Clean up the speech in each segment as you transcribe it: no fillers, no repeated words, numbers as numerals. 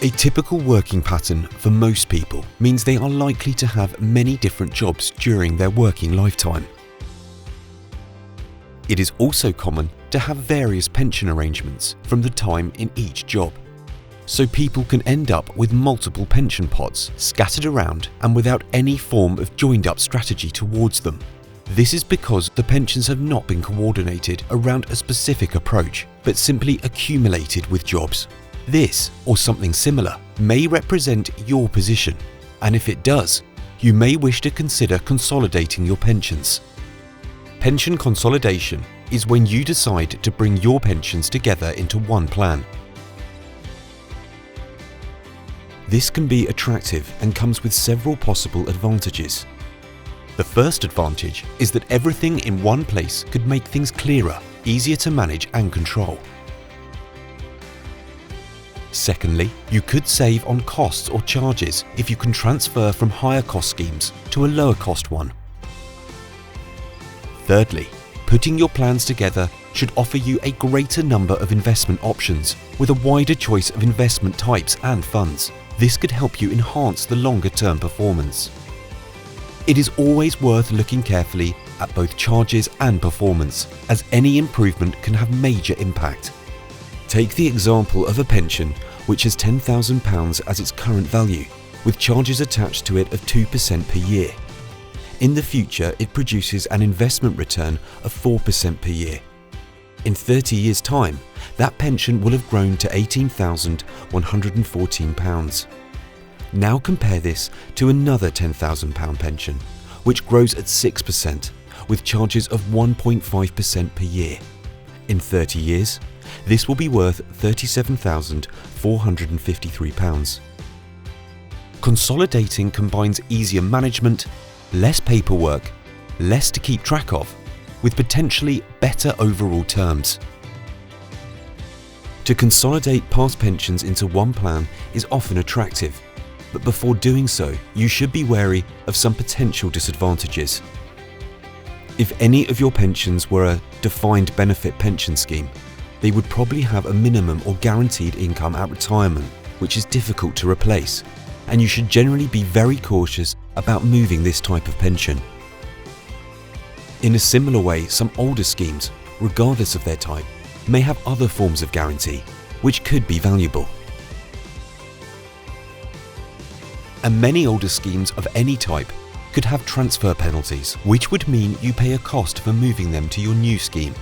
A typical working pattern for most people means they are likely to have many different jobs during their working lifetime. It is also common to have various pension arrangements from the time in each job. So people can end up with multiple pension pots scattered around and without any form of joined-up strategy towards them. This is because the pensions have not been coordinated around a specific approach, but simply accumulated with jobs. This, or something similar, may represent your position, and if it does, you may wish to consider consolidating your pensions. Pension consolidation is when you decide to bring your pensions together into one plan. This can be attractive and comes with several possible advantages. The first advantage is that everything in one place could make things clearer, easier to manage and control. Secondly, you could save on costs or charges if you can transfer from higher cost schemes to a lower cost one. Thirdly, putting your plans together should offer you a greater number of investment options with a wider choice of investment types and funds. This could help you enhance the longer-term performance. It is always worth looking carefully at both charges and performance, as any improvement can have major impact. Take the example of a pension which has £10,000 as its current value, with charges attached to it of 2% per year. In the future, it produces an investment return of 4% per year. In 30 years' time, that pension will have grown to £18,114. Now compare this to another £10,000 pension, which grows at 6%, with charges of 1.5% per year. In 30 years, this will be worth £37,453. Consolidating combines easier management, less paperwork, less to keep track of, with potentially better overall terms. To consolidate past pensions into one plan is often attractive, but before doing so, you should be wary of some potential disadvantages. If any of your pensions were a defined benefit pension scheme, they would probably have a minimum or guaranteed income at retirement, which is difficult to replace, and you should generally be very cautious about moving this type of pension. In a similar way, some older schemes, regardless of their type, may have other forms of guarantee, which could be valuable. And many older schemes of any type could have transfer penalties, which would mean you pay a cost for moving them to your new scheme.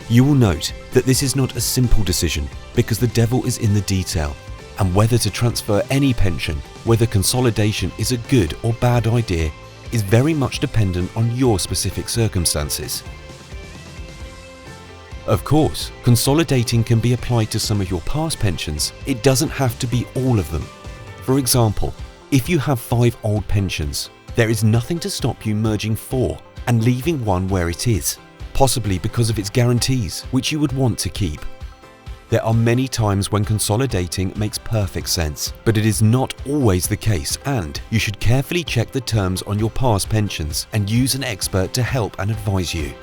You will note that this is not a simple decision because the devil is in the detail, and whether to transfer any pension, whether consolidation is a good or bad idea, is very much dependent on your specific circumstances. Of course, consolidating can be applied to some of your past pensions. It doesn't have to be all of them. For example, if you have 5 old pensions, there is nothing to stop you merging 4 and leaving one where it is, possibly because of its guarantees, which you would want to keep. There are many times when consolidating makes perfect sense, but it is not always the case, and you should carefully check the terms on your past pensions and use an expert to help and advise you.